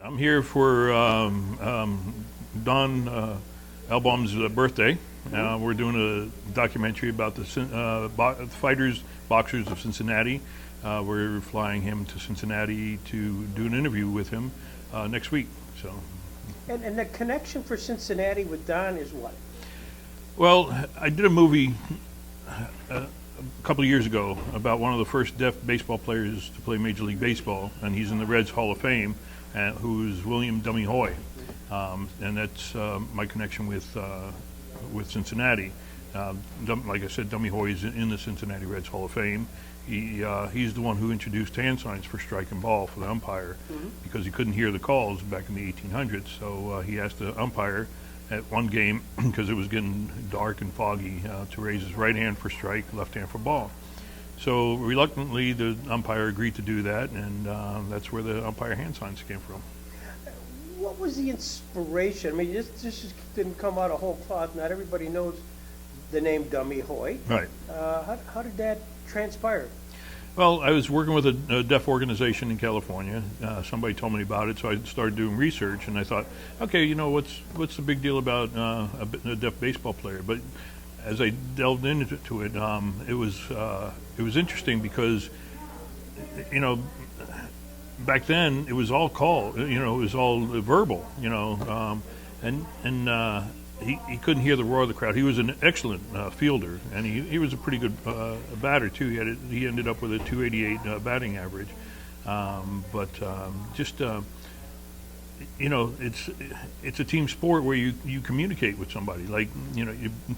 I'm here for Don Albaum's birthday. We're doing a documentary about the fighters, boxers of Cincinnati. We're flying him to Cincinnati to do an interview with him next week. So, And the connection for Cincinnati with Don is what? well, I did a movie a couple of years ago about one of the first deaf baseball players to play Major League Baseball, and he's in the Reds Hall of Fame, who's William Dummy Hoy, and that's my connection with Cincinnati. Like I said, Dummy Hoy is in the Cincinnati Reds Hall of Fame. He's the one who introduced hand signs for strike and ball for the umpire, because he couldn't hear the calls back in the 1800s. So he asked the umpire at one game, because it was getting dark and foggy, to raise his right hand for strike, left hand for ball. So reluctantly, the umpire agreed to do that, and that's where the umpire hand signs came from. What was the inspiration? I mean, this just didn't come out of whole cloth. Not everybody knows the name Dummy Hoy. Right. How did that transpire? Well, I was working with a deaf organization in California. Somebody told me about it, so I started doing research, and I thought, okay, what's the big deal about a deaf baseball player? But as I delved into it, it was interesting because, back then it was all call, it was all verbal, and he couldn't hear the roar of the crowd. He was an excellent fielder, and he was a pretty good batter too. He ended up with a 288 batting average, but it's a team sport where you communicate with somebody. Like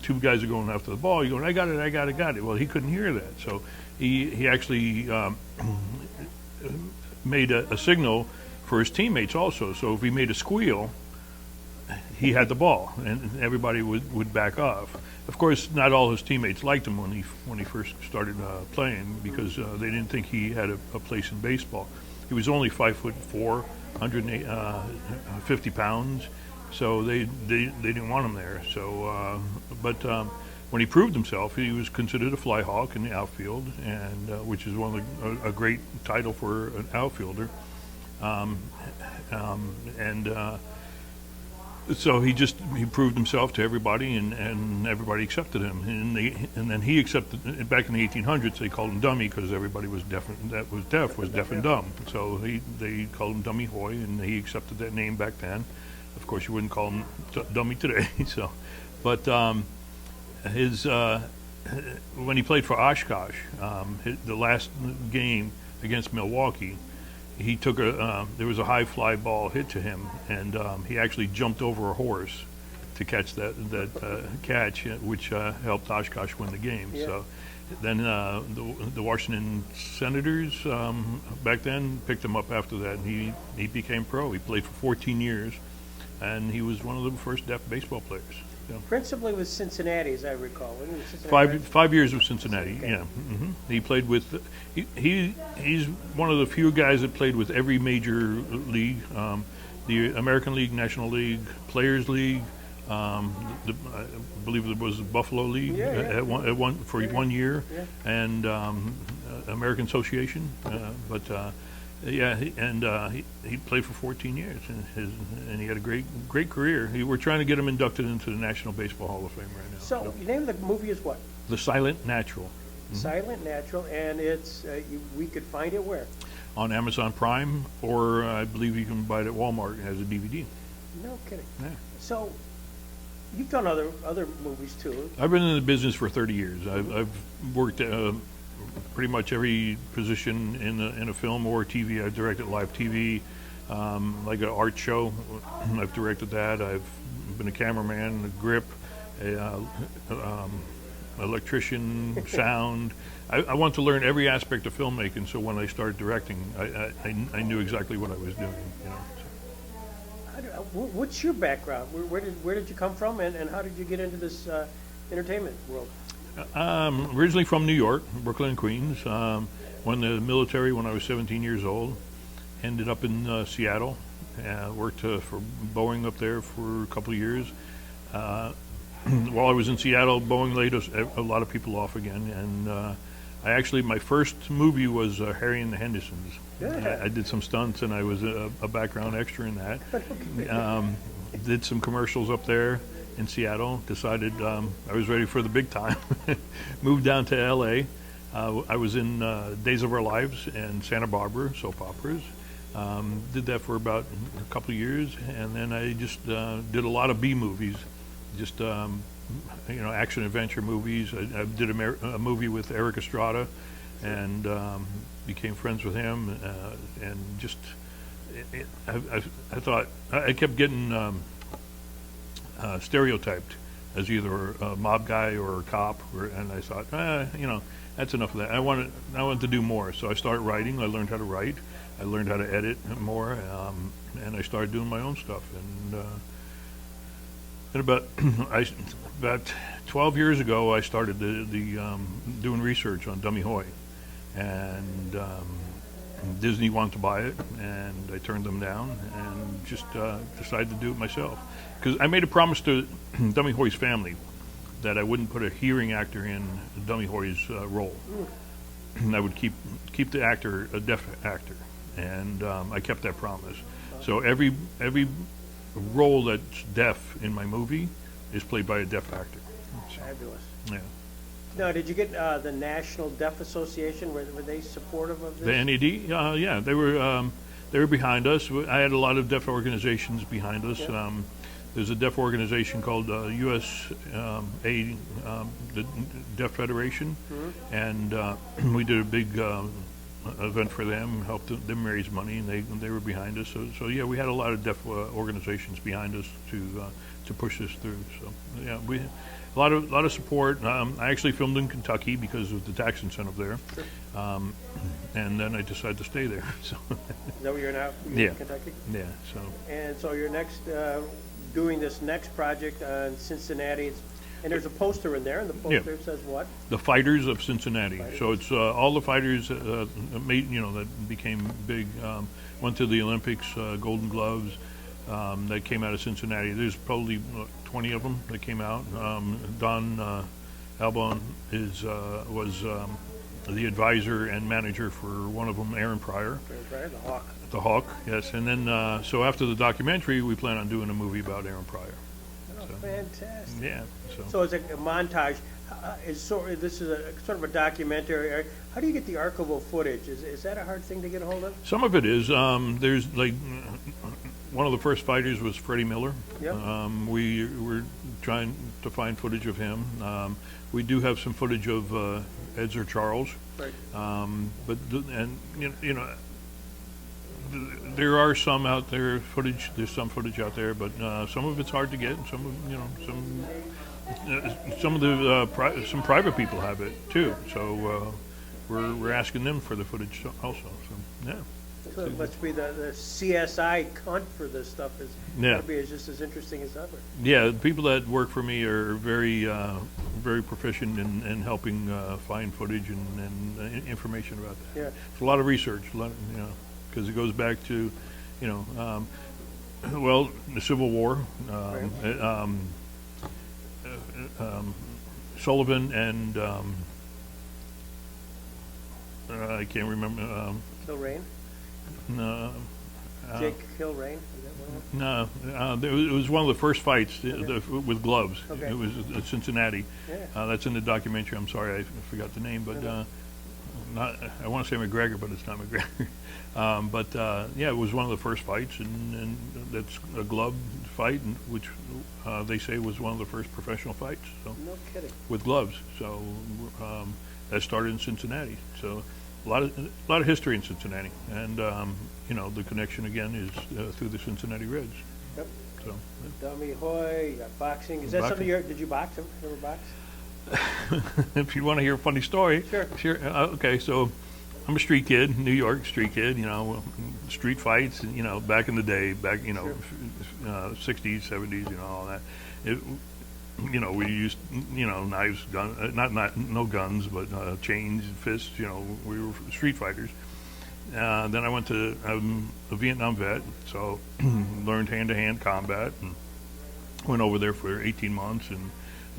two guys are going after the ball. You're going, I got it. Well, he couldn't hear that, so he actually made a signal for his teammates also. So if he made a squeal, he had the ball, and everybody would back off. Of course, not all his teammates liked him when he first started playing, because they didn't think he had a place in baseball. He was only 5'4", 150 pounds, so they didn't want him there. So, but when he proved himself, he was considered a fly hawk in the outfield, and which is a great title for an outfielder. So he proved himself to everybody, and everybody accepted him. And then he accepted. Back in the 1800s, they called him Dummy because everybody was deaf. That was deaf and dumb. So they called him Dummy Hoy, and he accepted that name back then. Of course, you wouldn't call him Dummy today. So, but his when he played for Oshkosh, the last game against Milwaukee, he took there was a high fly ball hit to him, and he actually jumped over a horse to catch that catch, which helped Oshkosh win the game. Yeah. So then the Washington Senators back then picked him up after that, and he became pro. He played for 14 years, and he was one of the first deaf baseball players. Yeah. Principally with Cincinnati, as I recall. Wasn't he Cincinnati? Five years with Cincinnati. Okay. Yeah, he played with. He's one of the few guys that played with every major league, the American League, National League, Players League. I believe it was the Buffalo League at one year, Yeah. and American Association. He played for 14 years, and he had a great career. We're trying to get him inducted into the National Baseball Hall of Fame right now. So, the name of the movie is what? The Silent Natural, Silent Natural, and it's we could find it where? on Amazon Prime, or I believe you can buy it at Walmart as a DVD. No kidding. Yeah. So, you've done other movies too. I've been in the business for 30 years. I've worked pretty much every position in a film or TV. I've directed live TV, like an art show. I've directed that. I've been a cameraman, a grip, electrician, sound. I want to learn every aspect of filmmaking, so when I started directing, I knew exactly what I was doing. What's your background? Where did you come from, and how did you get into this entertainment world? Originally from New York, Brooklyn, Queens. Went in the military when I was 17 years old. Ended up in Seattle. Worked for Boeing up there for a couple of years. While I was in Seattle, Boeing laid a lot of people off again, and my first movie was Harry and the Hendersons. Yeah. I did some stunts, and I was a background extra in that. Did some commercials up there in Seattle. Decided I was ready for the big time. Moved down to L.A. I was in Days of Our Lives and Santa Barbara soap operas. Did that for about a couple of years, and then I just did a lot of B movies, just action adventure movies. I did a movie with Eric Estrada, and became friends with him, and just I thought I kept getting stereotyped as either a mob guy or a cop, and I thought, that's enough of that. I wanted to do more, so I started writing. I learned how to write. I learned how to edit more, and I started doing my own stuff. And about 12 years ago, I started doing research on Dummy Hoy, and Disney wanted to buy it, and I turned them down, and just decided to do it myself. Because I made a promise to Dummy Hoy's family that I wouldn't put a hearing actor in Dummy Hoy's role. And I would keep the actor a deaf actor, and I kept that promise. So every role that's deaf in my movie is played by a deaf actor. So, Fabulous. yeah. Now, did you get the National Deaf Association? Were they supportive of this? The NED, yeah, they were behind us. I had a lot of deaf organizations behind us. Yeah. There's a deaf organization called USA, the Deaf Federation, and we did a big event for them, helped them raise money, and they were behind us. So yeah, we had a lot of deaf organizations behind us to push this through. So yeah, we a lot of support. I actually filmed in Kentucky because of the tax incentive there, and then I decided to stay there. So Is that where you're now? Yeah. Kentucky? yeah, so. And so you're doing this next project on Cincinnati, and there's a poster in there, and the poster says what? The Fighters of Cincinnati. Fighters. So it's all the fighters that became big, went to the Olympics, Golden Gloves, that came out of Cincinnati. There's probably 20 of them that came out. Don Albon was the advisor and manager for one of them, Aaron Pryor. The Hawk. The Hawk, yes. And then, so after the documentary, we plan on doing a movie about Aaron Pryor. Oh, fantastic. Yeah. So it's a montage. This is a sort of a documentary. How do you get the archival footage? Is that a hard thing to get a hold of? Some of it is. There's one of the first fighters was Freddie Miller. Yep. We were trying to find footage of him. We do have some footage of Edzer Charles. Right. There are some out there footage. There's some footage out there, but some of it's hard to get. And some private people have it too. So we're asking them for the footage also. So yeah. So it must be the CSI hunt for this stuff is Yeah. be just as interesting as ever. Yeah, the people that work for me are very proficient in helping find footage and information about that. Yeah. It's a lot of research, because it goes back to, the Civil War, Sullivan and I can't remember. Kilrain? No. Jake Kilrain? Is that one of them? No, it was one of the first fights with gloves. Okay. It was at Cincinnati. Yeah. That's in the documentary. I'm sorry, I forgot the name, but I want to say McGregor, but it's not McGregor. It was one of the first fights, and that's a glove fight, which they say was one of the first professional fights. So No kidding. with gloves. So that started in Cincinnati. So a lot of history in Cincinnati, and the connection again is through the Cincinnati Reds. Yep. So Dummy Hoy, you got boxing. Is that Boxing. something did you box him? Ever box? if you want to hear a funny story, Sure. Okay, so I'm a street kid, New York street kid. Street fights. Back in the day, back 60s, 70s. All that. We used knives, guns, no guns, but chains, fists. We were street fighters. Then I went to a Vietnam vet, so learned hand-to-hand combat and went over there for 18 months and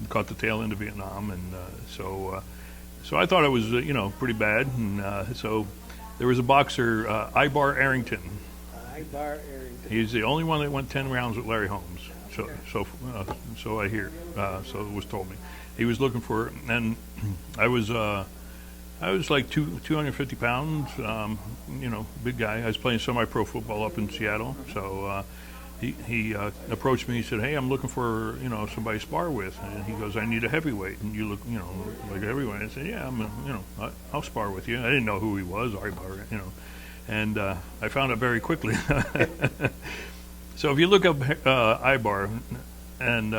caught the tail end of Vietnam, and so So I thought it was, pretty bad. And so there was a boxer, Ibar Arrington. Ibar Arrington. He's the only one that went 10 rounds with Larry Holmes. So I hear. So it was told me. He was looking for, and I was like 250 pounds, big guy. I was playing semi-pro football up in Seattle. So he approached me. He said, "Hey, I'm looking for somebody to spar with." And he goes, "I need a heavyweight." And you look like a heavyweight. I said, "Yeah, I'll spar with you." I didn't know who he was, and I found out very quickly. So if you look up Ibar, and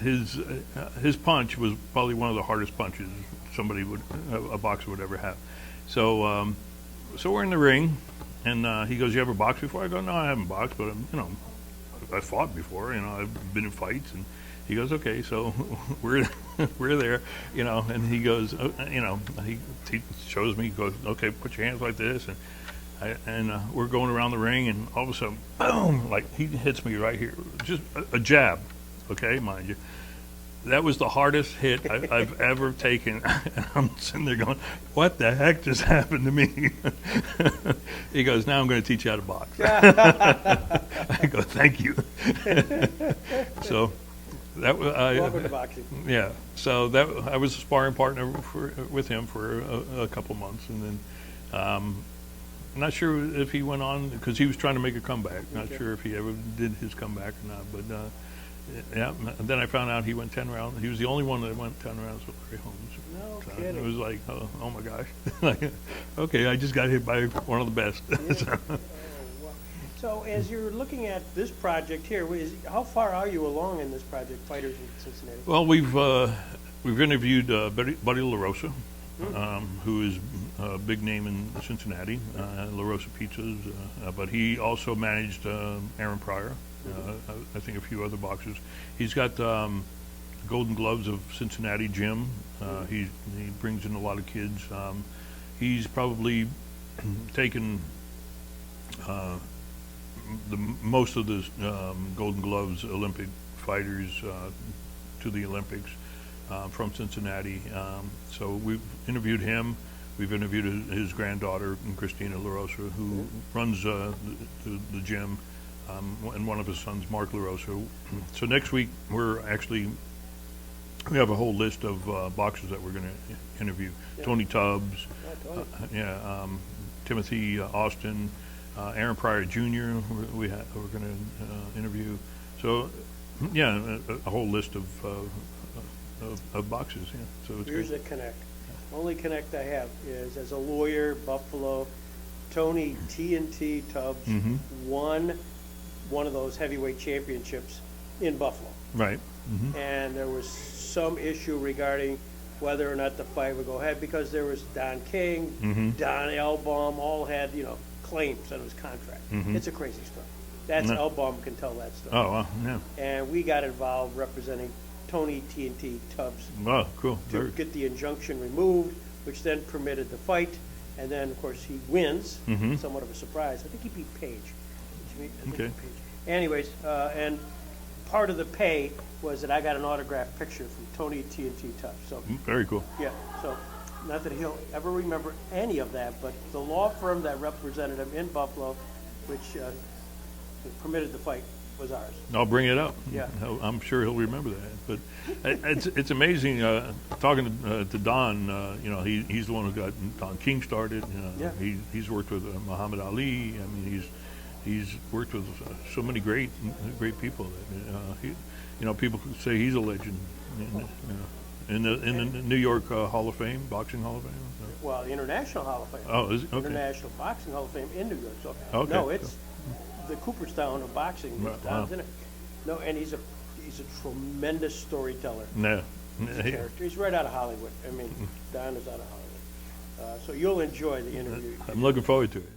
his punch was probably one of the hardest punches a boxer would ever have. So we're in the ring. And he goes, "You ever boxed before?" I go, "No, I haven't boxed, but I fought before. I've been in fights." And he goes, "Okay." So we're there, And he goes, he shows me. He goes, "Okay, put your hands like this." And we're going around the ring, and all of a sudden, boom! Like he hits me right here, just a jab. Okay, mind you. That was the hardest hit I've ever taken. And I'm sitting there going, "What the heck just happened to me?" He goes, "Now I'm going to teach you how to box." I go, "Thank you." So that was Welcome to boxing. yeah. So I was a sparring partner with him for a couple months, and then I'm not sure if he went on because he was trying to make a comeback. Not sure if he ever did his comeback or not, but. Yeah, and then I found out he went 10 rounds. He was the only one that went 10 rounds with Larry Holmes. No So kidding. it was like, oh my gosh. Okay, I just got hit by one of the best. Yeah. Wow. So as you're looking at this project here, how far are you along in this project, Fighters in Cincinnati? Well, we've interviewed Buddy LaRosa, who is a big name in Cincinnati, La Rosa Pizzas, but he also managed Aaron Pryor. I think a few other boxers. He's got Golden Gloves of Cincinnati gym. He brings in a lot of kids. He's probably taken most of the Golden Gloves Olympic fighters to the Olympics from Cincinnati. So we've interviewed him. We've interviewed his granddaughter, Christina LaRosa, who runs the gym. And one of his sons, Mark LaRosa. So next week, we have a whole list of boxers that we're going to interview. Yeah. Tony Tubbs, Tony. Timothy Austin, Aaron Pryor Jr. We're going to interview. So, yeah, a whole list of boxers. Yeah. So it's Here's great. a connect. Only connect I have is as a lawyer, Buffalo, Tony TNT Tubbs won one of those heavyweight championships in Buffalo. Right. And there was some issue regarding whether or not the fight would go ahead because there was Don King, Don Elbaum, all had, claims on his contract. It's a crazy story. That's Elbaum can tell that story. Oh, wow. Yeah. And we got involved representing Tony TNT Tubbs Oh, cool. to get the injunction removed, which then permitted the fight. And then, of course, he wins, somewhat of a surprise. I think he beat Page. Okay. Anyways, and part of the pay was that I got an autographed picture from Tony TNT Tubbs. So, Very cool. yeah, so not that he'll ever remember any of that, but the law firm that represented him in Buffalo, which permitted the fight, was ours. I'll bring it up. Yeah. I'm sure he'll remember that. But it's amazing talking to Don. He's the one who got Don King started. Yeah. He's worked with Muhammad Ali. I mean, he's worked with so many great people. That, people say he's a legend. In the New York Hall of Fame, Boxing Hall of Fame. Well, the International Hall of Fame. Oh, is it? Okay. International Boxing Hall of Fame in New York. So, Okay. no, it's the Cooperstown of boxing. Wow. Don's in it. No, and he's a tremendous storyteller. No. Character. He's right out of Hollywood. I mean, Don is out of Hollywood. So you'll enjoy the interview. I'm looking forward to it.